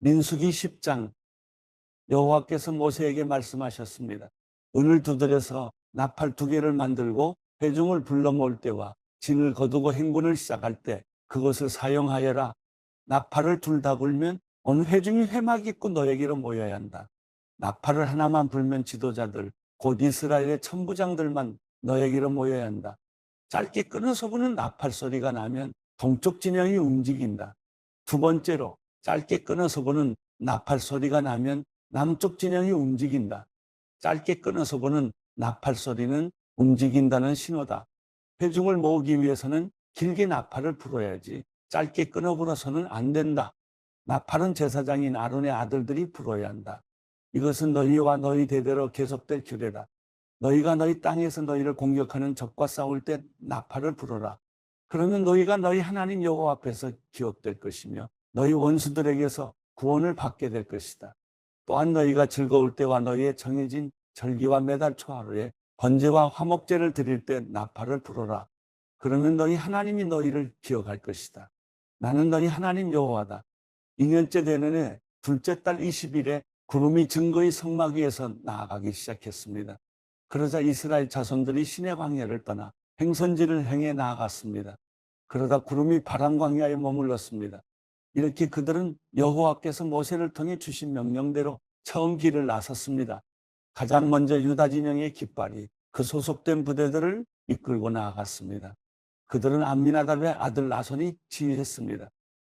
민수기 10장 여호와께서 모세에게 말씀하셨습니다. 은을 두드려서 나팔 2개를 만들고 회중을 불러 모을 때와 진을 거두고 행군을 시작할 때 그것을 사용하여라. 나팔을 둘 다 불면 온 회중이 회막 있고 너에게로 모여야 한다. 나팔을 하나만 불면 지도자들 곧 이스라엘의 천부장들만 너에게로 모여야 한다. 짧게 끊어서 부는 나팔 소리가 나면 동쪽 진영이 움직인다. 두 번째로 짧게 끊어서 부는 나팔 소리가 나면 남쪽 진영이 움직인다. 짧게 끊어서 부는 나팔 소리는 움직인다는 신호다. 회중을 모으기 위해서는 길게 나팔을 불어야지 짧게 끊어 불어서는 안 된다. 나팔은 제사장인 아론의 아들들이 불어야 한다. 이것은 너희와 너희 대대로 계속될 규례다. 너희가 너희 땅에서 너희를 공격하는 적과 싸울 때 나팔을 불어라. 그러면 너희가 너희 하나님 여호와 앞에서 기억될 것이며 너희 원수들에게서 구원을 받게 될 것이다. 또한 너희가 즐거울 때와 너희의 정해진 절기와 매달 초하루에 번제와 화목제를 드릴 때 나팔을 불어라. 그러면 너희 하나님이 너희를 기억할 것이다. 나는 너희 하나님 여호와다. 2년째 되는 해 둘째 달 20일에 구름이 증거의 성막 위에서 나아가기 시작했습니다. 그러자 이스라엘 자손들이 시내 광야를 떠나 행선지를 행해 나아갔습니다. 그러다 구름이 파란 광야에 머물렀습니다. 이렇게 그들은 여호와께서 모세를 통해 주신 명령대로 처음 길을 나섰습니다. 가장 먼저 유다 진영의 깃발이 그 소속된 부대들을 이끌고 나아갔습니다. 그들은 암미나답의 아들 나손이 지휘했습니다.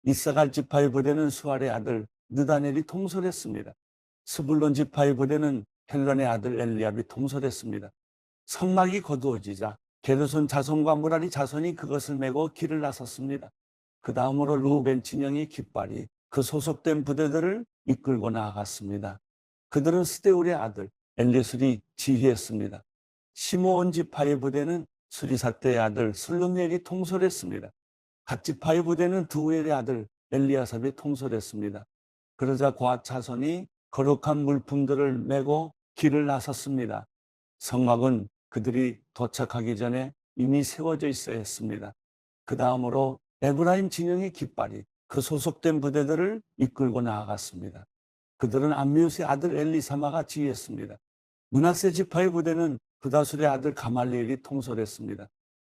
이사갈 지파의 부대는 수알의 아들 느다넬이 통솔했습니다. 스불론 지파의 부대는 헬론의 아들 엘리압이 통솔했습니다. 성막이 거두어지자 게르손 자손과 무라리 자손이 그것을 메고 길을 나섰습니다. 그 다음으로 루벤 진영의 깃발이 그 소속된 부대들을 이끌고 나아갔습니다. 그들은 스데울의 아들 엘리술이 지휘했습니다. 시므온 지파의 부대는 수리사대의 아들 슬루미엘이 통솔했습니다. 갓 지파의 부대는 두엘의 아들 엘리아삽이 통솔했습니다. 그러자 곶 자손이 거룩한 물품들을 메고 길을 나섰습니다. 성막은 그들이 도착하기 전에 이미 세워져 있어야 했습니다. 그 다음으로 에브라임 진영의 깃발이 그 소속된 부대들을 이끌고 나아갔습니다. 그들은 암미우스의 아들 엘리사마가 지휘했습니다. 므낫세 지파의 부대는 부다술의 아들 가말리엘이 통솔했습니다.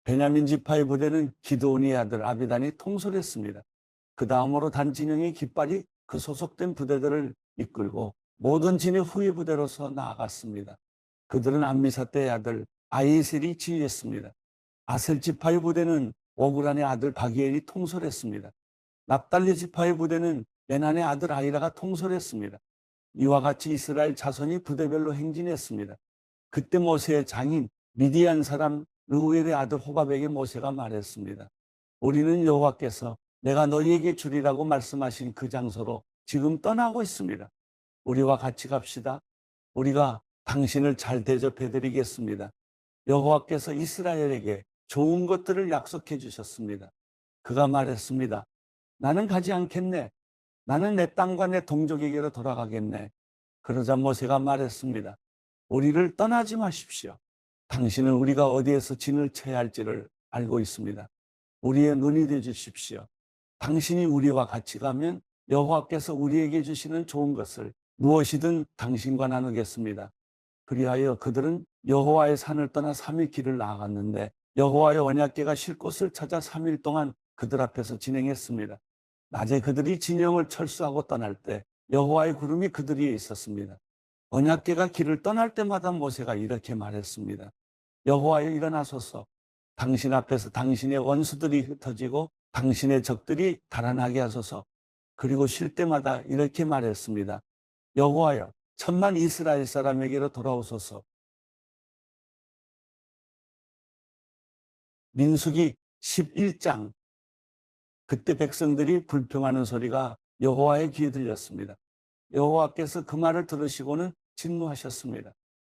베냐민 지파의 부대는 기드온의 아들 아비단이 통솔했습니다. 그 다음으로 단 진영의 깃발이 그 소속된 부대들을 이끌고 모든 진의 후위 부대로서 나아갔습니다. 그들은 암미사대의 아들 아이셀이 지휘했습니다. 아셀 지파의 부대는 오그란의 아들 바기엘이 통솔했습니다. 납달리 지파의 부대는 베난의 아들 아이라가 통솔했습니다. 이와 같이 이스라엘 자손이 부대별로 행진했습니다. 그때 모세의 장인 미디안 사람 르우엘의 아들 호밥에게 모세가 말했습니다. 우리는 여호와께서 내가 너희에게 주리라고 말씀하신 그 장소로 지금 떠나고 있습니다. 우리와 같이 갑시다. 우리가 당신을 잘 대접해드리겠습니다. 여호와께서 이스라엘에게 좋은 것들을 약속해 주셨습니다. 그가 말했습니다. 나는 가지 않겠네. 나는 내 땅과 내 동족에게로 돌아가겠네. 그러자 모세가 말했습니다. 우리를 떠나지 마십시오. 당신은 우리가 어디에서 진을 쳐야 할지를 알고 있습니다. 우리의 눈이 되어 주십시오. 당신이 우리와 같이 가면 여호와께서 우리에게 주시는 좋은 것을 무엇이든 당신과 나누겠습니다. 그리하여 그들은 여호와의 산을 떠나 3일 길을 나아갔는데 여호와의 언약궤가 쉴 곳을 찾아 3일 동안 그들 앞에서 진행했습니다. 낮에 그들이 진영을 철수하고 떠날 때 여호와의 구름이 그들 위에 있었습니다. 언약궤가 길을 떠날 때마다 모세가 이렇게 말했습니다. 여호와여 일어나소서. 당신 앞에서 당신의 원수들이 흩어지고 당신의 적들이 달아나게 하소서. 그리고 쉴 때마다 이렇게 말했습니다. 여호와여 천만 이스라엘 사람에게로 돌아오소서. 민수기 11장. 그때 백성들이 불평하는 소리가 여호와의 귀에 들렸습니다. 여호와께서 그 말을 들으시고는 진노하셨습니다.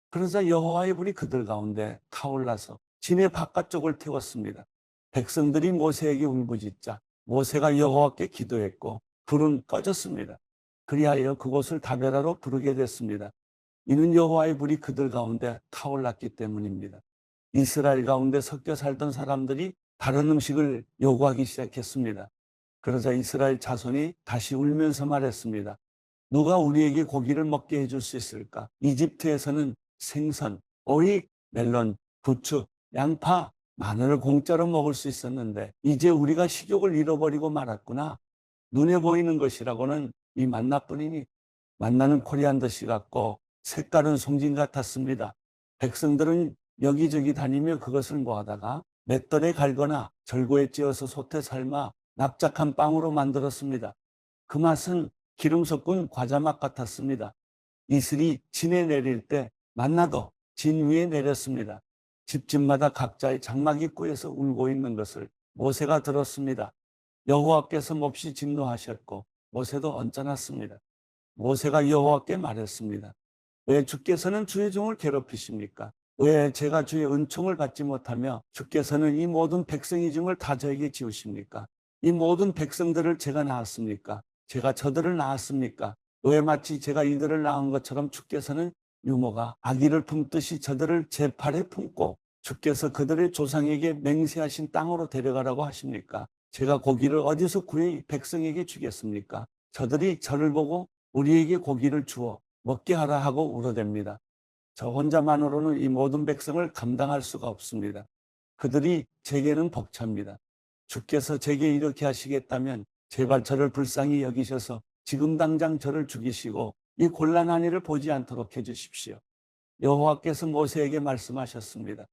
그러자 여호와의 불이 그들 가운데 타올라서 진의 바깥쪽을 태웠습니다. 백성들이 모세에게 울부짖자 모세가 여호와께 기도했고 불은 꺼졌습니다. 그리하여 그곳을 다베라로 부르게 됐습니다. 이는 여호와의 불이 그들 가운데 타올랐기 때문입니다. 이스라엘 가운데 섞여 살던 사람들이 다른 음식을 요구하기 시작했습니다. 그러자 이스라엘 자손이 다시 울면서 말했습니다. 누가 우리에게 고기를 먹게 해줄 수 있을까? 이집트에서는 생선, 오이, 멜론, 부추, 양파, 마늘을 공짜로 먹을 수 있었는데 이제 우리가 식욕을 잃어버리고 말았구나. 눈에 보이는 것이라고는 이 만나뿐이니 만나는 코리안더씨 같고 색깔은 송진 같았습니다. 백성들은 여기저기 다니며 그것을 모아다가 맷돌에 갈거나 절구에 찧어서 솥에 삶아 납작한 빵으로 만들었습니다. 그 맛은 기름 섞은 과자 맛 같았습니다. 이슬이 진에 내릴 때 만나도 진 위에 내렸습니다. 집집마다 각자의 장막 입구에서 울고 있는 것을 모세가 들었습니다. 여호와께서 몹시 진노하셨고 모세도 언짢았습니다. 모세가 여호와께 말했습니다. 왜 주께서는 주의 종을 괴롭히십니까? 왜 제가 주의 은총을 받지 못하며 주께서는 이 모든 백성의 증을 다 저에게 지우십니까? 이 모든 백성들을 제가 낳았습니까? 제가 저들을 낳았습니까? 왜 마치 제가 이들을 낳은 것처럼 주께서는 유모가 아기를 품듯이 저들을 제 팔에 품고 주께서 그들의 조상에게 맹세하신 땅으로 데려가라고 하십니까? 제가 고기를 어디서 구해 백성에게 주겠습니까? 저들이 저를 보고 우리에게 고기를 주어 먹게 하라 하고 울어댑니다. 저 혼자만으로는 이 모든 백성을 감당할 수가 없습니다. 그들이 제게는 벅찹니다. 주께서 제게 이렇게 하시겠다면 제발 저를 불쌍히 여기셔서 지금 당장 저를 죽이시고 이 곤란한 일을 보지 않도록 해주십시오. 여호와께서 모세에게 말씀하셨습니다.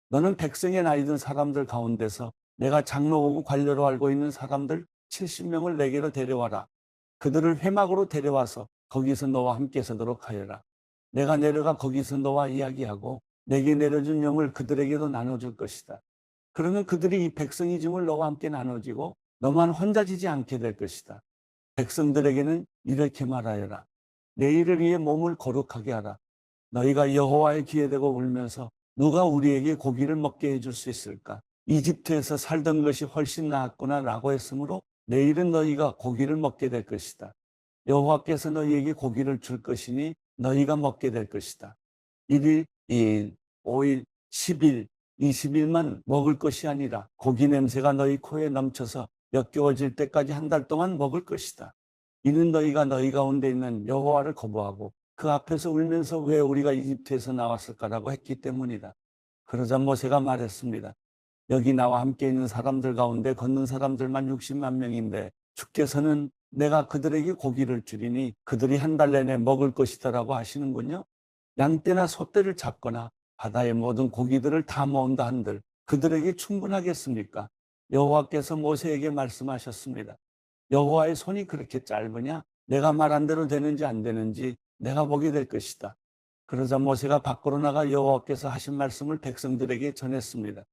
너는 백성의 나이 든 사람들 가운데서 내가 장로고 관료로 알고 있는 사람들 70명을 내게로 데려와라. 그들을 회막으로 데려와서 거기서 너와 함께 서도록 하여라. 내가 내려가 거기서 너와 이야기하고 내게 내려준 영을 그들에게도 나눠줄 것이다. 그러면 그들이 이 백성의 짐을 너와 함께 나눠지고 너만 혼자 지지 않게 될 것이다. 백성들에게는 이렇게 말하여라. 내일을 위해 몸을 거룩하게 하라. 너희가 여호와의 귀에 대고 울면서 누가 우리에게 고기를 먹게 해줄 수 있을까? 이집트에서 살던 것이 훨씬 나았구나 라고 했으므로 내일은 너희가 고기를 먹게 될 것이다. 여호와께서 너희에게 고기를 줄 것이니 너희가 먹게 될 것이다. 1일, 2일, 5일, 10일, 20일만 먹을 것이 아니라 고기 냄새가 너희 코에 넘쳐서 역겨워질 때까지 한 달 동안 먹을 것이다. 이는 너희가 너희 가운데 있는 여호와를 거부하고 그 앞에서 울면서 왜 우리가 이집트에서 나왔을까라고 했기 때문이다. 그러자 모세가 말했습니다. 여기 나와 함께 있는 사람들 가운데 걷는 사람들만 60만 명인데 주께서는 내가 그들에게 고기를 주리니 그들이 한 달 내내 먹을 것이다라고 하시는군요. 양떼나 소떼를 잡거나 바다의 모든 고기들을 다 모은다 한들 그들에게 충분하겠습니까? 여호와께서 모세에게 말씀하셨습니다. 여호와의 손이 그렇게 짧으냐? 내가 말한 대로 되는지 안 되는지 내가 보게 될 것이다. 그러자 모세가 밖으로 나가 여호와께서 하신 말씀을 백성들에게 전했습니다.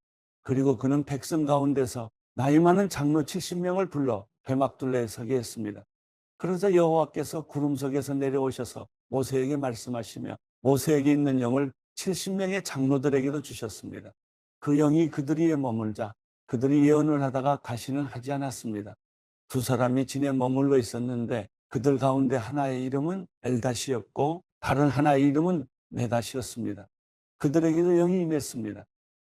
그리고 그는 백성 가운데서 나이 많은 장로 70명을 불러 회막둘레에 서게 했습니다. 그러자 여호와께서 구름 속에서 내려오셔서 모세에게 말씀하시며 모세에게 있는 영을 70명의 장로들에게도 주셨습니다. 그 영이 그들 위에 머물자 그들이 예언을 하다가 다시는 하지 않았습니다. 두 사람이 진에 머물러 있었는데 그들 가운데 하나의 이름은 엘다시였고 다른 하나의 이름은 메다시였습니다. 그들에게도 영이 임했습니다.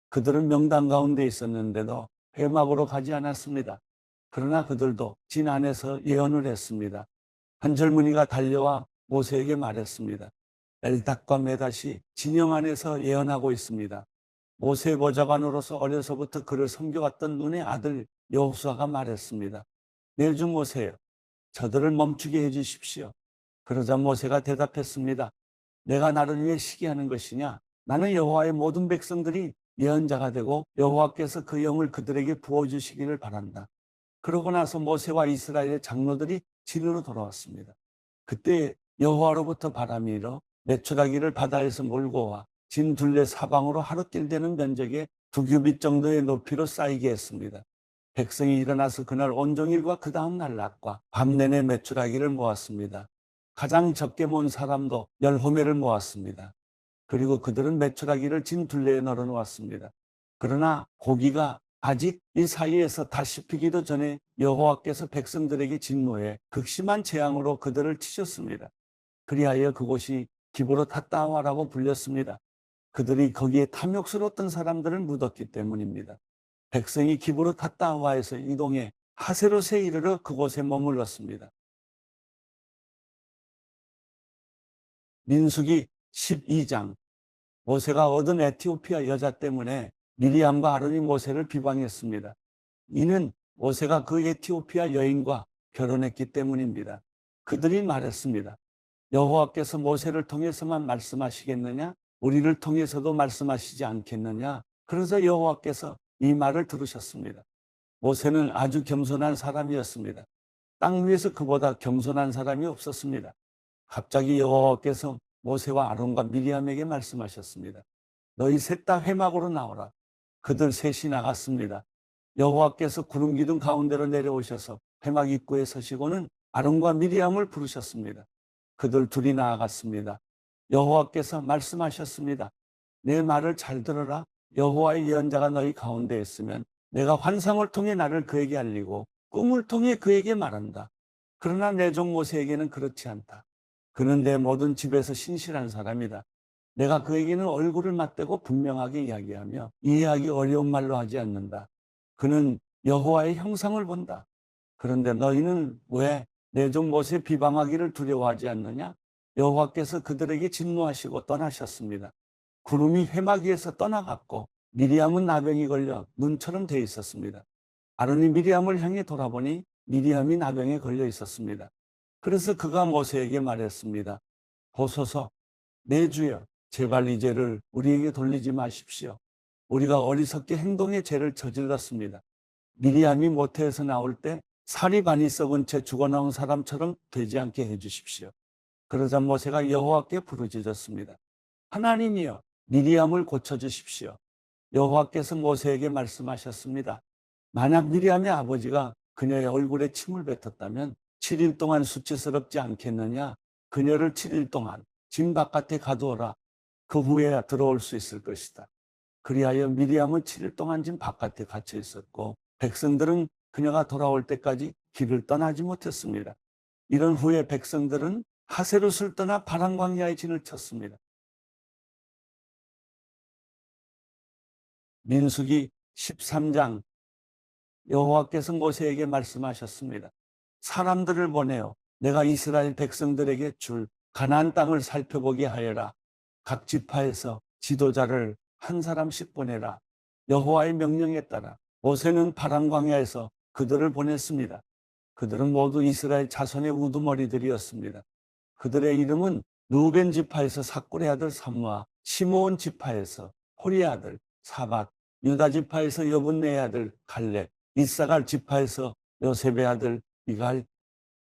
그들은 명당 가운데 있었는데도 회막으로 가지 않았습니다. 그러나 그들도 진 안에서 예언을 했습니다. 한 젊은이가 달려와 모세에게 말했습니다. 엘닥과 메닷이 진영 안에서 예언하고 있습니다. 모세의 보좌관으로서 어려서부터 그를 섬겨왔던 눈의 아들 여호수아가 말했습니다. 내중 오세요. 저들을 멈추게 해주십시오. 그러자 모세가 대답했습니다. 내가 나를 위해 시기하는 것이냐? 나는 여호와의 모든 백성들이 예언자가 되고 여호와께서 그 영을 그들에게 부어주시기를 바란다. 그러고 나서 모세와 이스라엘의 장로들이 진으로 돌아왔습니다. 그때 여호와로부터 바람이 일어 메추라기를 바다에서 몰고 와 진 둘레 사방으로 하루길 되는 면적의 2규빗 정도의 높이로 쌓이게 했습니다. 백성이 일어나서 그날 온종일과 그 다음 날 낮과 밤 내내 메추라기를 모았습니다. 가장 적게 모은 사람도 10호매를 모았습니다. 그리고 그들은 메추라기를 진 둘레에 널어 놓았습니다. 그러나 고기가 아직 이 사이에서 다 씹히기도 전에 여호와께서 백성들에게 진노해 극심한 재앙으로 그들을 치셨습니다. 그리하여 그곳이 기브롯 핫다와라고 불렸습니다. 그들이 거기에 탐욕스러웠던 사람들을 묻었기 때문입니다. 백성이 기브롯 핫다와에서 이동해 하세롯에 이르러 그곳에 머물렀습니다. 민수기 12장. 모세가 얻은 에티오피아 여자 때문에 미리암과 아론이 모세를 비방했습니다. 이는 모세가 그 에티오피아 여인과 결혼했기 때문입니다. 그들이 말했습니다. 여호와께서 모세를 통해서만 말씀하시겠느냐? 우리를 통해서도 말씀하시지 않겠느냐? 그래서 여호와께서 이 말을 들으셨습니다. 모세는 아주 겸손한 사람이었습니다. 땅 위에서 그보다 겸손한 사람이 없었습니다. 갑자기 여호와께서 모세와 아론과 미리암에게 말씀하셨습니다. 너희 셋 다 회막으로 나오라. 그들 셋이 나갔습니다. 여호와께서 구름 기둥 가운데로 내려오셔서 회막 입구에 서시고는 아론과 미리암을 부르셨습니다. 그들 둘이 나아갔습니다. 여호와께서 말씀하셨습니다. 내 말을 잘 들어라. 여호와의 예언자가 너희 가운데 있으면 내가 환상을 통해 나를 그에게 알리고 꿈을 통해 그에게 말한다. 그러나 내 종 모세에게는 그렇지 않다. 그는 내 모든 집에서 신실한 사람이다. 내가 그에게는 얼굴을 맞대고 분명하게 이야기하며 이해하기 어려운 말로 하지 않는다. 그는 여호와의 형상을 본다. 그런데 너희는 왜 내 종 모세 비방하기를 두려워하지 않느냐? 여호와께서 그들에게 진노하시고 떠나셨습니다. 구름이 회막 위에서 떠나갔고 미리암은 나병이 걸려 눈처럼 돼 있었습니다. 아론이 미리암을 향해 돌아보니 미리암이 나병에 걸려 있었습니다. 그래서 그가 모세에게 말했습니다. 보소서, 내 주여, 제발 이 죄를 우리에게 돌리지 마십시오. 우리가 어리석게 행동의 죄를 저질렀습니다. 미리암이 모태에서 나올 때 살이 많이 썩은 채 죽어나온 사람처럼 되지 않게 해주십시오. 그러자 모세가 여호와께 부르짖었습니다. 하나님이여, 미리암을 고쳐주십시오. 여호와께서 모세에게 말씀하셨습니다. 만약 미리암의 아버지가 그녀의 얼굴에 침을 뱉었다면 7일 동안 수치스럽지 않겠느냐? 그녀를 7일 동안 진 바깥에 가두어라. 그 후에 들어올 수 있을 것이다. 그리하여 미리암은 7일 동안 진 바깥에 갇혀 있었고 백성들은 그녀가 돌아올 때까지 길을 떠나지 못했습니다. 이런 후에 백성들은 하세롯을 떠나 파란 광야에 진을 쳤습니다. 민수기 13장. 여호와께서 모세에게 말씀하셨습니다. 사람들을 보내어 내가 이스라엘 백성들에게 줄 가나안 땅을 살펴보게 하여라. 각 지파에서 지도자를 한 사람씩 보내라. 여호와의 명령에 따라 모세는 파란 광야에서 그들을 보냈습니다. 그들은 모두 이스라엘 자손의 우두머리들이었습니다. 그들의 이름은 루벤 지파에서 사꿀의 아들 삼무아, 시므온 지파에서 호리의 아들 사밧, 유다 지파에서 여분네의 아들 갈렙, 이사갈 지파에서 요셉의 아들 이갈,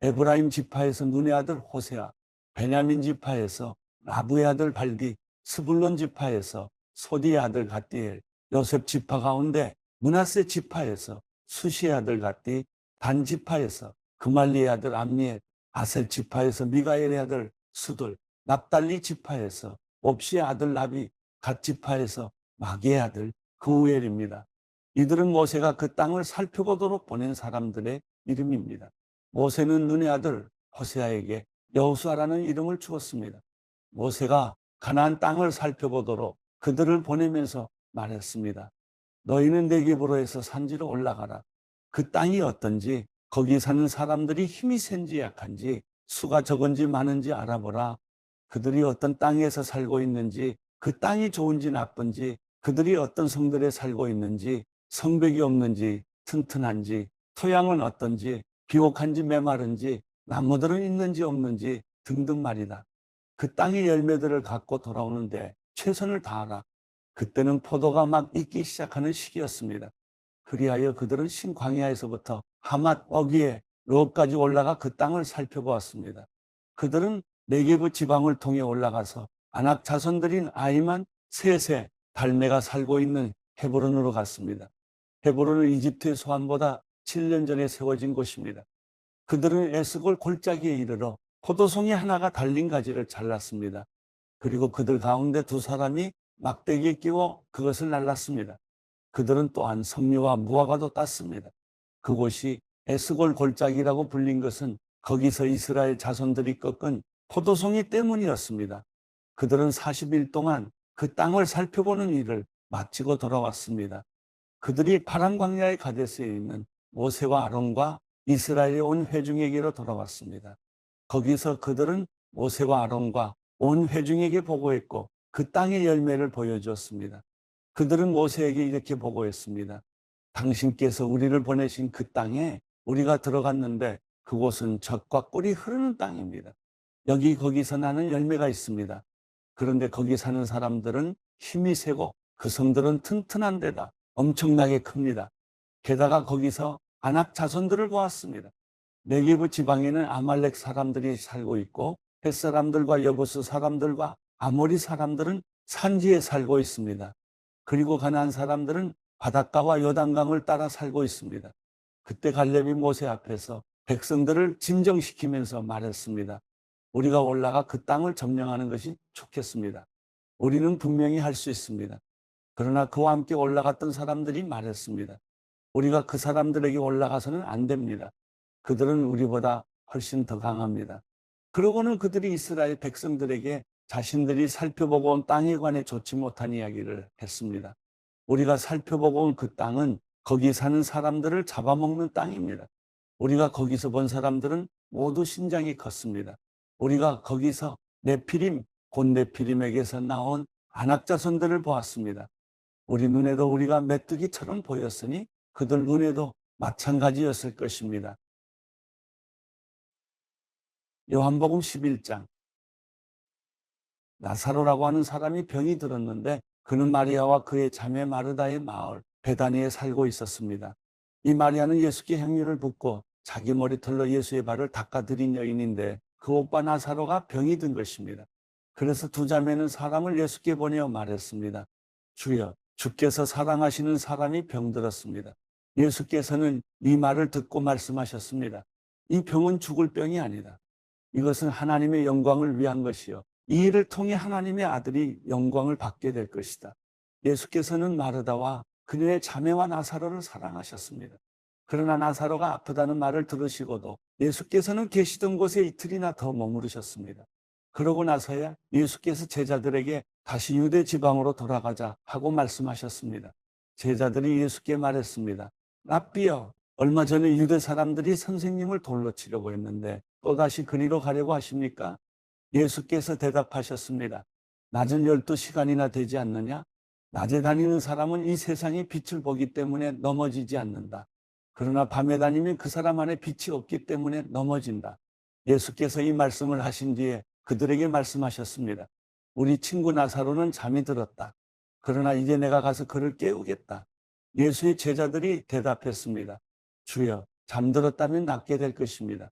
에브라임 지파에서 눈의 아들 호세아, 베냐민 지파에서 라브의 아들 발디, 스불론 지파에서 소디의 아들 갓디엘, 요셉 지파 가운데 므낫세 지파에서 수시의 아들 갓디, 단 지파에서 그말리의 아들 암니엘, 아셀 지파에서 미가엘의 아들 수돌, 납달리 지파에서 옵시의 아들 나비, 갓 지파에서 마기의 아들 그우엘입니다. 이들은 모세가 그 땅을 살펴보도록 보낸 사람들의 이름입니다. 모세는 눈의 아들 호세아에게 여호수아라는 이름을 주었습니다. 모세가 가나안 땅을 살펴보도록 그들을 보내면서 말했습니다. 너희는 네겝으로 산지로 올라가라. 그 땅이 어떤지, 거기 사는 사람들이 힘이 센지 약한지, 수가 적은지 많은지 알아보라. 그들이 어떤 땅에서 살고 있는지, 그 땅이 좋은지 나쁜지, 그들이 어떤 성들에 살고 있는지, 성벽이 없는지, 튼튼한지, 토양은 어떤지, 비옥한지 메마른지, 나무들은 있는지 없는지 등등 말이다. 그 땅의 열매들을 갖고 돌아오는데 최선을 다하라. 그때는 포도가 막 익기 시작하는 시기였습니다. 그리하여 그들은 신광야에서부터 하맛 어귀에 롯까지 올라가 그 땅을 살펴보았습니다. 그들은 네게브 지방을 통해 올라가서 아낙 자손들인 아이만, 셋의 달메가 살고 있는 헤브론으로 갔습니다. 헤브론은 이집트의 소환보다 7년 전에 세워진 곳입니다. 그들은 에스골 골짜기에 이르러 포도송이 하나가 달린 가지를 잘랐습니다. 그리고 그들 가운데 두 사람이 막대기에 끼워 그것을 날랐습니다. 그들은 또한 석류와 무화과도 땄습니다. 그곳이 에스골 골짜기라고 불린 것은 거기서 이스라엘 자손들이 꺾은 포도송이 때문이었습니다. 그들은 40일 동안 그 땅을 살펴보는 일을 마치고 돌아왔습니다. 그들이 파란 광야의 가데스에 있는 모세와 아론과 이스라엘의 온 회중에게로 돌아왔습니다. 거기서 그들은 모세와 아론과 온 회중에게 보고했고 그 땅의 열매를 보여주었습니다. 그들은 모세에게 이렇게 보고했습니다. 당신께서 우리를 보내신 그 땅에 우리가 들어갔는데 그곳은 젖과 꿀이 흐르는 땅입니다. 거기서 나는 열매가 있습니다. 그런데 거기 사는 사람들은 힘이 세고 그 성들은 튼튼한 데다 엄청나게 큽니다. 게다가 거기서 아낙 자손들을 보았습니다. 네게브 지방에는 아말렉 사람들이 살고 있고 헷 사람들과 여부스 사람들과 아모리 사람들은 산지에 살고 있습니다. 그리고 가나안 사람들은 바닷가와 요단강을 따라 살고 있습니다. 그때 갈렙이 모세 앞에서 백성들을 진정시키면서 말했습니다. 우리가 올라가 그 땅을 점령하는 것이 좋겠습니다. 우리는 분명히 할 수 있습니다. 그러나 그와 함께 올라갔던 사람들이 말했습니다. 우리가 그 사람들에게 올라가서는 안 됩니다. 그들은 우리보다 훨씬 더 강합니다. 그러고는 그들이 이스라엘 백성들에게 자신들이 살펴보고 온 땅에 관해 좋지 못한 이야기를 했습니다. 우리가 살펴보고 온 그 땅은 거기 사는 사람들을 잡아먹는 땅입니다. 우리가 거기서 본 사람들은 모두 신장이 컸습니다. 우리가 거기서 네피림, 곧 네피림에게서 나온 아낙 자손들을 보았습니다. 우리 눈에도 우리가 메뚜기처럼 보였으니 그들 눈에도 마찬가지였을 것입니다. 요한복음 11장. 나사로라고 하는 사람이 병이 들었는데 그는 마리아와 그의 자매 마르다의 마을 베다니에 살고 있었습니다. 이 마리아는 예수께 향유를 붓고 자기 머리털로 예수의 발을 닦아드린 여인인데 그 오빠 나사로가 병이 든 것입니다. 그래서 두 자매는 사람을 예수께 보내어 말했습니다. 주여, 주께서 사랑하시는 사람이 병들었습니다. 예수께서는 이 말을 듣고 말씀하셨습니다. 이 병은 죽을 병이 아니다. 이것은 하나님의 영광을 위한 것이요. 이 일을 통해 하나님의 아들이 영광을 받게 될 것이다. 예수께서는 마르다와 그녀의 자매와 나사로를 사랑하셨습니다. 그러나 나사로가 아프다는 말을 들으시고도 예수께서는 계시던 곳에 이틀이나 더 머무르셨습니다. 그러고 나서야 예수께서 제자들에게 다시 유대 지방으로 돌아가자 하고 말씀하셨습니다. 제자들이 예수께 말했습니다. 랍비여, 얼마 전에 유대 사람들이 선생님을 돌로 치려고 했는데 또다시 그리로 가려고 하십니까? 예수께서 대답하셨습니다. 낮은 12시간이나 되지 않느냐? 낮에 다니는 사람은 이 세상의 빛을 보기 때문에 넘어지지 않는다. 그러나 밤에 다니면 그 사람 안에 빛이 없기 때문에 넘어진다. 예수께서 이 말씀을 하신 뒤에 그들에게 말씀하셨습니다. 우리 친구 나사로는 잠이 들었다. 그러나 이제 내가 가서 그를 깨우겠다. 예수의 제자들이 대답했습니다. 주여, 잠들었다면 낫게 될 것입니다.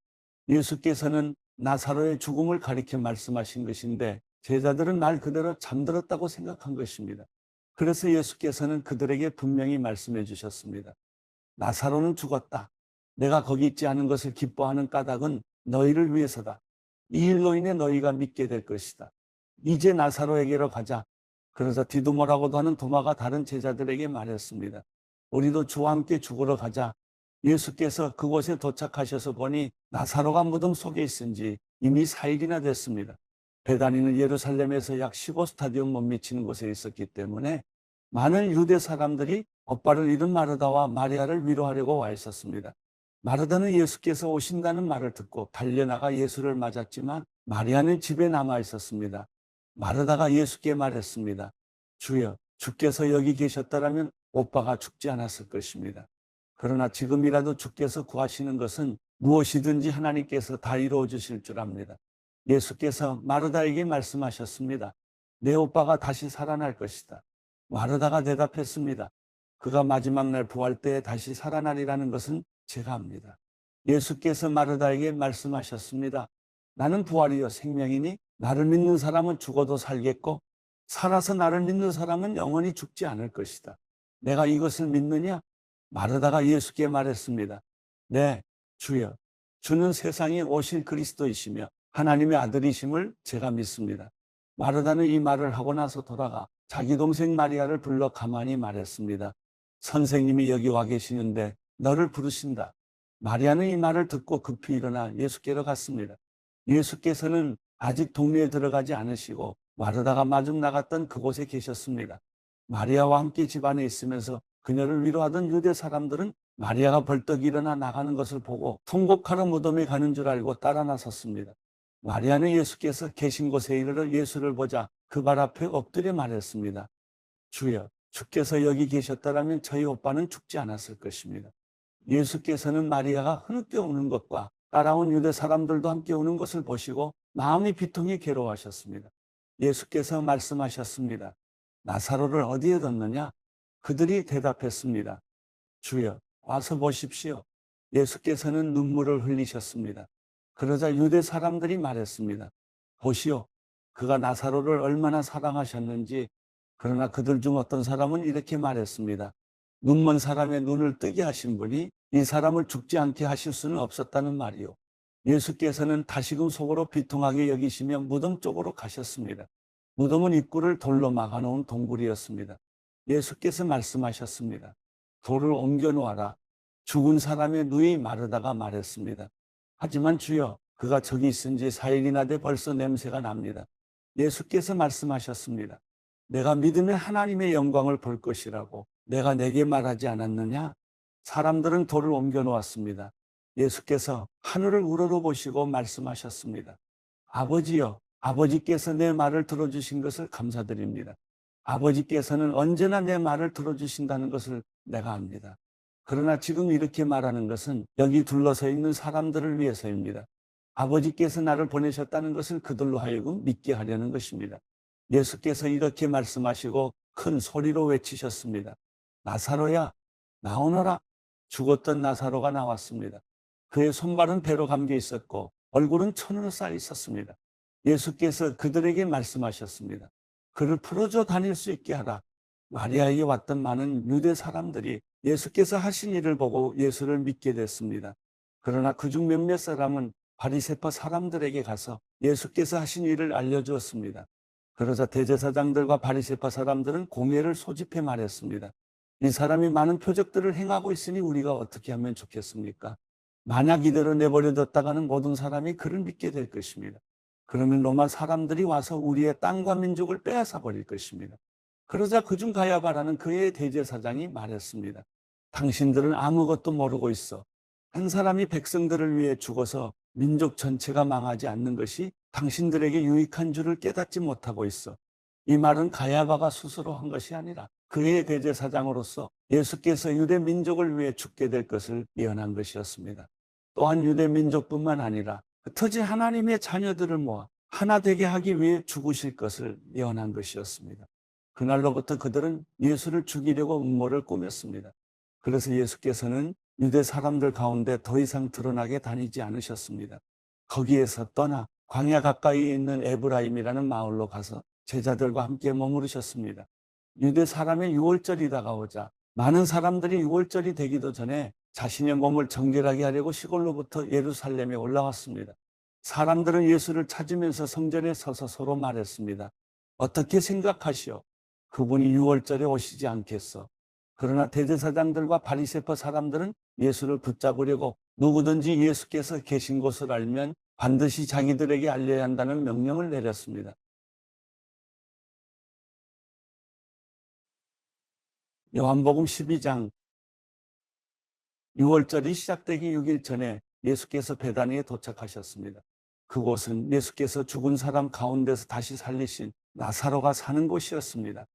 예수께서는 나사로의 죽음을 가리켜 말씀하신 것인데 제자들은 말 그대로 잠들었다고 생각한 것입니다. 그래서 예수께서는 그들에게 분명히 말씀해 주셨습니다. 나사로는 죽었다. 내가 거기 있지 않은 것을 기뻐하는 까닭은 너희를 위해서다. 이 일로 인해 너희가 믿게 될 것이다. 이제 나사로에게로 가자. 그래서 디두모라고도 하는 도마가 다른 제자들에게 말했습니다. 우리도 주와 함께 죽으러 가자. 예수께서 그곳에 도착하셔서 보니 나사로가 무덤 속에 있은 지 이미 4일이나 됐습니다. 베다니는 예루살렘에서 약 15스타디움 못 미치는 곳에 있었기 때문에 많은 유대 사람들이 오빠를 잃은 마르다와 마리아를 위로하려고 와 있었습니다. 마르다는 예수께서 오신다는 말을 듣고 달려나가 예수를 맞았지만 마리아는 집에 남아 있었습니다. 마르다가 예수께 말했습니다. 주여, 주께서 여기 계셨더라면 오빠가 죽지 않았을 것입니다. 그러나 지금이라도 주께서 구하시는 것은 무엇이든지 하나님께서 다 이루어 주실 줄 압니다. 예수께서 마르다에게 말씀하셨습니다. 내 오빠가 다시 살아날 것이다. 마르다가 대답했습니다. 그가 마지막 날 부활 때에 다시 살아나리라는 것은 제가 압니다. 예수께서 마르다에게 말씀하셨습니다. 나는 부활이요 생명이니 나를 믿는 사람은 죽어도 살겠고 살아서 나를 믿는 사람은 영원히 죽지 않을 것이다. 내가 이것을 믿느냐? 마르다가 예수께 말했습니다. 네, 주여. 주는 세상에 오실 그리스도이시며 하나님의 아들이심을 제가 믿습니다. 마르다는 이 말을 하고 나서 돌아가 자기 동생 마리아를 불러 가만히 말했습니다. 선생님이 여기 와 계시는데 너를 부르신다. 마리아는 이 말을 듣고 급히 일어나 예수께로 갔습니다. 예수께서는 아직 동네에 들어가지 않으시고 마르다가 마중 나갔던 그곳에 계셨습니다. 마리아와 함께 집안에 있으면서 그녀를 위로하던 유대 사람들은 마리아가 벌떡 일어나 나가는 것을 보고 통곡하러 무덤에 가는 줄 알고 따라 나섰습니다. 마리아는 예수께서 계신 곳에 이르러 예수를 보자 그 발 앞에 엎드려 말했습니다. 주여, 주께서 여기 계셨다라면 저희 오빠는 죽지 않았을 것입니다. 예수께서는 마리아가 흐느껴 우는 것과 따라온 유대 사람들도 함께 우는 것을 보시고 마음이 비통히 괴로워하셨습니다. 예수께서 말씀하셨습니다. 나사로를 어디에 뒀느냐? 그들이 대답했습니다. 주여, 와서 보십시오. 예수께서는 눈물을 흘리셨습니다. 그러자 유대 사람들이 말했습니다. 보시오, 그가 나사로를 얼마나 사랑하셨는지. 그러나 그들 중 어떤 사람은 이렇게 말했습니다. 눈먼 사람의 눈을 뜨게 하신 분이 이 사람을 죽지 않게 하실 수는 없었다는 말이요. 예수께서는 다시금 속으로 비통하게 여기시며 무덤 쪽으로 가셨습니다. 무덤은 입구를 돌로 막아놓은 동굴이었습니다. 예수께서 말씀하셨습니다. 돌을 옮겨 놓아라. 죽은 사람의 누이 마르다가 말했습니다. 하지만 주여, 그가 저기 있은 지 4일이나 돼 벌써 냄새가 납니다. 예수께서 말씀하셨습니다. 내가 믿으면 하나님의 영광을 볼 것이라고 내가 내게 말하지 않았느냐? 사람들은 돌을 옮겨 놓았습니다. 예수께서 하늘을 우러러보시고 말씀하셨습니다. 아버지여, 아버지께서 내 말을 들어주신 것을 감사드립니다. 아버지께서는 언제나 내 말을 들어주신다는 것을 내가 압니다. 그러나 지금 이렇게 말하는 것은 여기 둘러서 있는 사람들을 위해서입니다. 아버지께서 나를 보내셨다는 것을 그들로 하여금 믿게 하려는 것입니다. 예수께서 이렇게 말씀하시고 큰 소리로 외치셨습니다. 나사로야, 나오너라. 죽었던 나사로가 나왔습니다. 그의 손발은 배로 감겨 있었고 얼굴은 천으로 쌓여 있었습니다. 예수께서 그들에게 말씀하셨습니다. 그를 풀어줘 다닐 수 있게 하라. 마리아에게 왔던 많은 유대 사람들이 예수께서 하신 일을 보고 예수를 믿게 됐습니다. 그러나 그중 몇몇 사람은 바리새파 사람들에게 가서 예수께서 하신 일을 알려주었습니다. 그러자 대제사장들과 바리새파 사람들은 공회를 소집해 말했습니다. 이 사람이 많은 표적들을 행하고 있으니 우리가 어떻게 하면 좋겠습니까? 만약 이대로 내버려뒀다가는 모든 사람이 그를 믿게 될 것입니다. 그러면 로마 사람들이 와서 우리의 땅과 민족을 빼앗아 버릴 것입니다. 그러자 그중 가야바라는 그의 대제사장이 말했습니다. 당신들은 아무것도 모르고 있어. 한 사람이 백성들을 위해 죽어서 민족 전체가 망하지 않는 것이 당신들에게 유익한 줄을 깨닫지 못하고 있어. 이 말은 가야바가 스스로 한 것이 아니라 그의 대제사장으로서 예수께서 유대 민족을 위해 죽게 될 것을 예언한 것이었습니다. 또한 유대 민족뿐만 아니라 흩어진 하나님의 자녀들을 모아 하나 되게 하기 위해 죽으실 것을 예언한 것이었습니다. 그날로부터 그들은 예수를 죽이려고 음모를 꾸몄습니다. 그래서 예수께서는 유대 사람들 가운데 더 이상 드러나게 다니지 않으셨습니다. 거기에서 떠나 광야 가까이에 있는 에브라임이라는 마을로 가서 제자들과 함께 머무르셨습니다. 유대 사람의 유월절이 다가오자 많은 사람들이 유월절이 되기도 전에 자신의 몸을 정결하게 하려고 시골로부터 예루살렘에 올라왔습니다. 사람들은 예수를 찾으면서 성전에 서서 서로 말했습니다. 어떻게 생각하시오? 그분이 유월절에 오시지 않겠어? 그러나 대제사장들과 바리새파 사람들은 예수를 붙잡으려고 누구든지 예수께서 계신 곳을 알면 반드시 자기들에게 알려야 한다는 명령을 내렸습니다. 요한복음 12장 6월절이 시작되기 6일 전에 예수께서 베다니에 도착하셨습니다. 그곳은 예수께서 죽은 사람 가운데서 다시 살리신 나사로가 사는 곳이었습니다.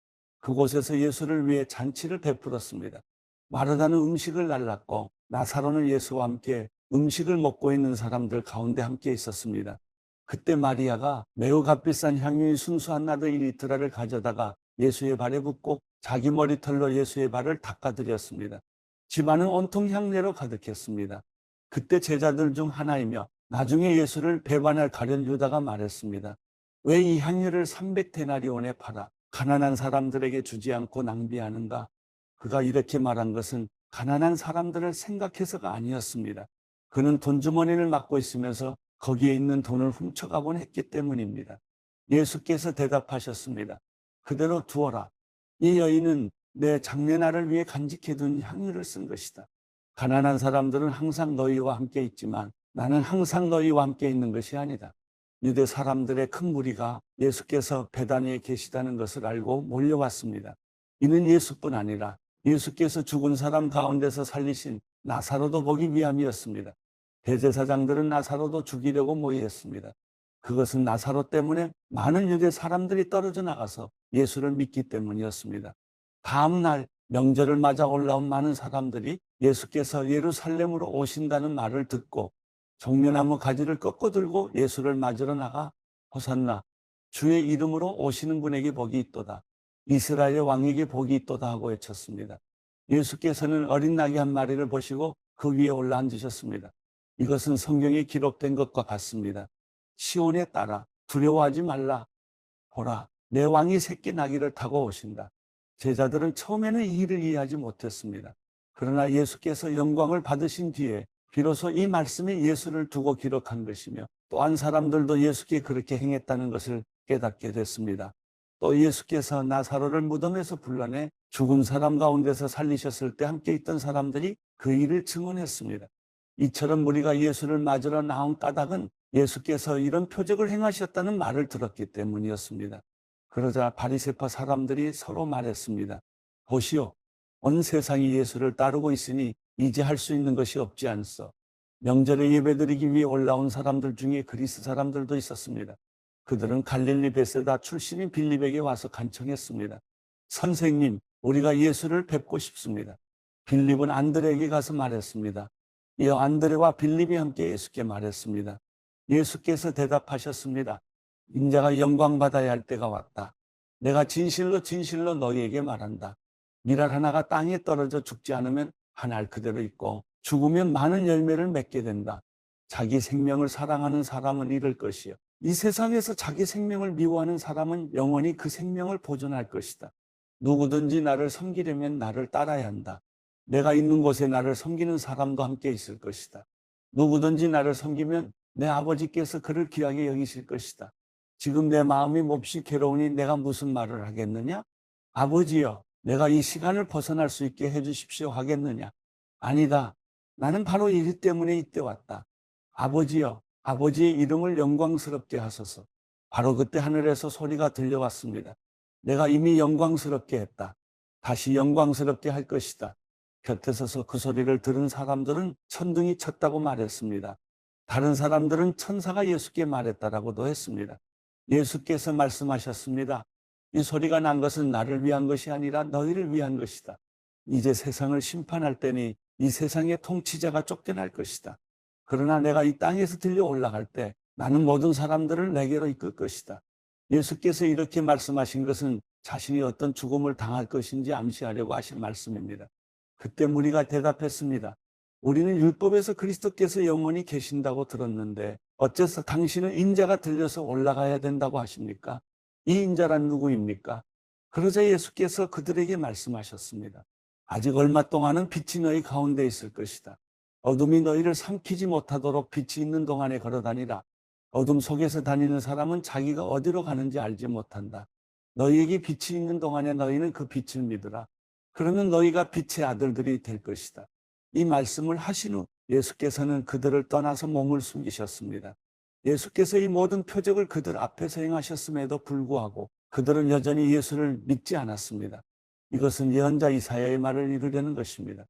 그곳에서 예수를 위해 잔치를 베풀었습니다. 마르다는 음식을 날랐고 나사로는 예수와 함께 음식을 먹고 있는 사람들 가운데 함께 있었습니다. 그때 마리아가 매우 값비싼 향유인 순수한 나드 1리터를 가져다가 예수의 발에 붓고 자기 머리털로 예수의 발을 닦아드렸습니다. 집안은 온통 향내로 가득했습니다. 그때 제자들 중 하나이며 나중에 예수를 배반할 가룟 유다가 말했습니다. 왜 이 향유를 300데나리온에 팔아 가난한 사람들에게 주지 않고 낭비하는가? 그가 이렇게 말한 것은 가난한 사람들을 생각해서가 아니었습니다. 그는 돈주머니를 맡고 있으면서 거기에 있는 돈을 훔쳐가곤 했기 때문입니다. 예수께서 대답하셨습니다. 그대로 두어라. 이 여인은 내 장례날을 위해 간직해둔 향유를 쓴 것이다. 가난한 사람들은 항상 너희와 함께 있지만 나는 항상 너희와 함께 있는 것이 아니다. 유대 사람들의 큰 무리가 예수께서 베다니에 계시다는 것을 알고 몰려왔습니다. 이는 예수뿐 아니라 예수께서 죽은 사람 가운데서 살리신 나사로도 보기 위함이었습니다. 대제사장들은 나사로도 죽이려고 모의했습니다. 그것은 나사로 때문에 많은 유대 사람들이 떨어져 나가서 예수를 믿기 때문이었습니다. 다음 날 명절을 맞아 올라온 많은 사람들이 예수께서 예루살렘으로 오신다는 말을 듣고 종려나무 가지를 꺾어 들고 예수를 맞으러 나가 호산나 주의 이름으로 오시는 분에게 복이 있도다. 이스라엘의 왕에게 복이 있도다 하고 외쳤습니다. 예수께서는 어린 나귀 한 마리를 보시고 그 위에 올라앉으셨습니다. 이것은 성경에 기록된 것과 같습니다. 시온에 따라 두려워하지 말라. 보라, 내 왕이 새끼 나귀를 타고 오신다. 제자들은 처음에는 이 일을 이해하지 못했습니다. 그러나 예수께서 영광을 받으신 뒤에 비로소 이 말씀이 예수를 두고 기록한 것이며 또한 사람들도 예수께 그렇게 행했다는 것을 깨닫게 됐습니다. 또 예수께서 나사로를 무덤에서 불러내 죽은 사람 가운데서 살리셨을 때 함께 있던 사람들이 그 일을 증언했습니다. 이처럼 우리가 예수를 맞으러 나온 까닭은 예수께서 이런 표적을 행하셨다는 말을 들었기 때문이었습니다. 그러자 바리새파 사람들이 서로 말했습니다. 보시오, 온 세상이 예수를 따르고 있으니 이제 할 수 있는 것이 없지 않소. 명절에 예배드리기 위해 올라온 사람들 중에 그리스 사람들도 있었습니다. 그들은 갈릴리 베세다 출신인 빌립에게 와서 간청했습니다. 선생님, 우리가 예수를 뵙고 싶습니다. 빌립은 안드레에게 가서 말했습니다. 이어 안드레와 빌립이 함께 예수께 말했습니다. 예수께서 대답하셨습니다. 인자가 영광받아야 할 때가 왔다. 내가 진실로 진실로 너희에게 말한다. 밀알 하나가 땅에 떨어져 죽지 않으면 한 알 그대로 있고 죽으면 많은 열매를 맺게 된다. 자기 생명을 사랑하는 사람은 잃을 것이요. 이 세상에서 자기 생명을 미워하는 사람은 영원히 그 생명을 보존할 것이다. 누구든지 나를 섬기려면 나를 따라야 한다. 내가 있는 곳에 나를 섬기는 사람도 함께 있을 것이다. 누구든지 나를 섬기면 내 아버지께서 그를 귀하게 여기실 것이다. 지금 내 마음이 몹시 괴로우니 내가 무슨 말을 하겠느냐? 아버지여, 내가 이 시간을 벗어날 수 있게 해주십시오 하겠느냐? 아니다. 나는 바로 일 때문에 이때 왔다. 아버지여, 아버지의 이름을 영광스럽게 하소서. 바로 그때 하늘에서 소리가 들려왔습니다. 내가 이미 영광스럽게 했다. 다시 영광스럽게 할 것이다. 곁에 서서 그 소리를 들은 사람들은 천둥이 쳤다고 말했습니다. 다른 사람들은 천사가 예수께 말했다라고도 했습니다. 예수께서 말씀하셨습니다. 이 소리가 난 것은 나를 위한 것이 아니라 너희를 위한 것이다. 이제 세상을 심판할 때니 이 세상의 통치자가 쫓겨날 것이다. 그러나 내가 이 땅에서 들려 올라갈 때 나는 모든 사람들을 내게로 이끌 것이다. 예수께서 이렇게 말씀하신 것은 자신이 어떤 죽음을 당할 것인지 암시하려고 하신 말씀입니다. 그때 무리가 대답했습니다. 우리는 율법에서 그리스도께서 영원히 계신다고 들었는데 어째서 당신은 인자가 들려서 올라가야 된다고 하십니까? 이 인자란 누구입니까? 그러자 예수께서 그들에게 말씀하셨습니다. 아직 얼마 동안은 빛이 너희 가운데 있을 것이다. 어둠이 너희를 삼키지 못하도록 빛이 있는 동안에 걸어다니라. 어둠 속에서 다니는 사람은 자기가 어디로 가는지 알지 못한다. 너희에게 빛이 있는 동안에 너희는 그 빛을 믿으라. 그러면 너희가 빛의 아들들이 될 것이다. 이 말씀을 하신 후 예수께서는 그들을 떠나서 몸을 숨기셨습니다. 예수께서 이 모든 표적을 그들 앞에서 행하셨음에도 불구하고 그들은 여전히 예수를 믿지 않았습니다. 이것은 예언자 이사야의 말을 이루려는 것입니다.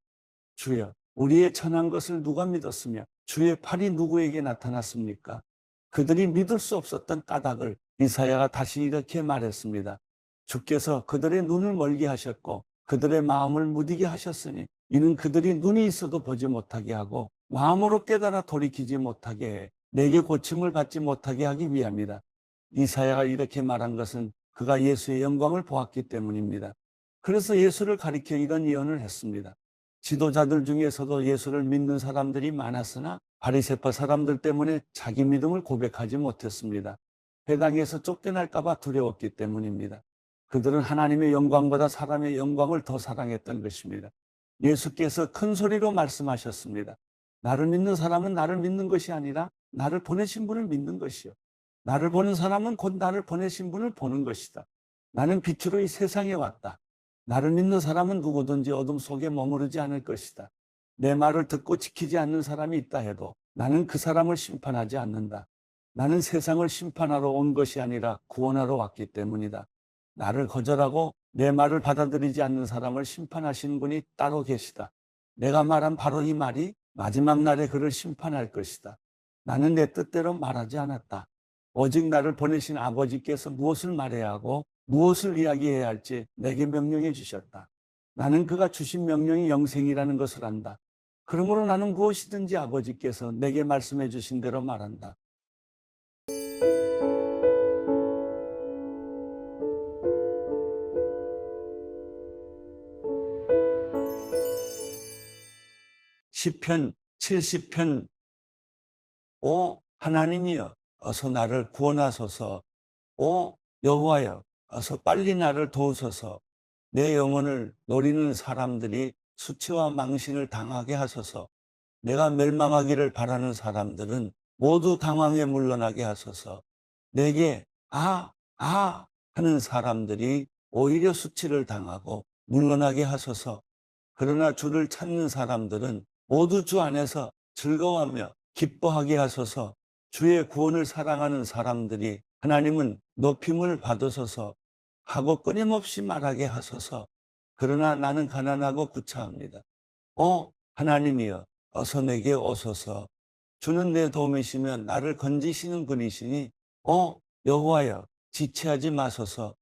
주여, 우리의 전한 것을 누가 믿었으며 주의 팔이 누구에게 나타났습니까? 그들이 믿을 수 없었던 까닭을 이사야가 다시 이렇게 말했습니다. 주께서 그들의 눈을 멀게 하셨고 그들의 마음을 무디게 하셨으니 이는 그들이 눈이 있어도 보지 못하게 하고 마음으로 깨달아 돌이키지 못하게 해 내게 고침을 받지 못하게 하기 위함이다. 이사야가 이렇게 말한 것은 그가 예수의 영광을 보았기 때문입니다. 그래서 예수를 가리켜 이런 예언을 했습니다. 지도자들 중에서도 예수를 믿는 사람들이 많았으나 바리새파 사람들 때문에 자기 믿음을 고백하지 못했습니다. 회당에서 쫓겨날까 봐 두려웠기 때문입니다. 그들은 하나님의 영광보다 사람의 영광을 더 사랑했던 것입니다. 예수께서 큰 소리로 말씀하셨습니다. 나를 믿는 사람은 나를 믿는 것이 아니라 나를 보내신 분을 믿는 것이요. 나를 보는 사람은 곧 나를 보내신 분을 보는 것이다. 나는 빛으로 이 세상에 왔다. 나를 믿는 사람은 누구든지 어둠 속에 머무르지 않을 것이다. 내 말을 듣고 지키지 않는 사람이 있다 해도 나는 그 사람을 심판하지 않는다. 나는 세상을 심판하러 온 것이 아니라 구원하러 왔기 때문이다. 나를 거절하고 내 말을 받아들이지 않는 사람을 심판하시는 분이 따로 계시다. 내가 말한 바로 이 말이 마지막 날에 그를 심판할 것이다. 나는 내 뜻대로 말하지 않았다. 오직 나를 보내신 아버지께서 무엇을 말해야 하고 무엇을 이야기해야 할지 내게 명령해 주셨다. 나는 그가 주신 명령이 영생이라는 것을 안다. 그러므로 나는 무엇이든지 아버지께서 내게 말씀해 주신 대로 말한다. 시편 70편. 오 하나님이여, 어서 나를 구원하소서. 오 여호와여, 어서 빨리 나를 도우소서. 내 영혼을 노리는 사람들이 수치와 망신을 당하게 하소서. 내가 멸망하기를 바라는 사람들은 모두 당황에 물러나게 하소서. 내게 하는 사람들이 오히려 수치를 당하고 물러나게 하소서. 그러나 주를 찾는 사람들은 모두 주 안에서 즐거워하며 기뻐하게 하소서. 주의 구원을 사랑하는 사람들이 하나님은 높임을 받으소서 하고 끊임없이 말하게 하소서. 그러나 나는 가난하고 구차합니다. 하나님이여, 어서 내게 오소서. 주는 내 도움이시며 나를 건지시는 분이시니 여호와여, 지체하지 마소서.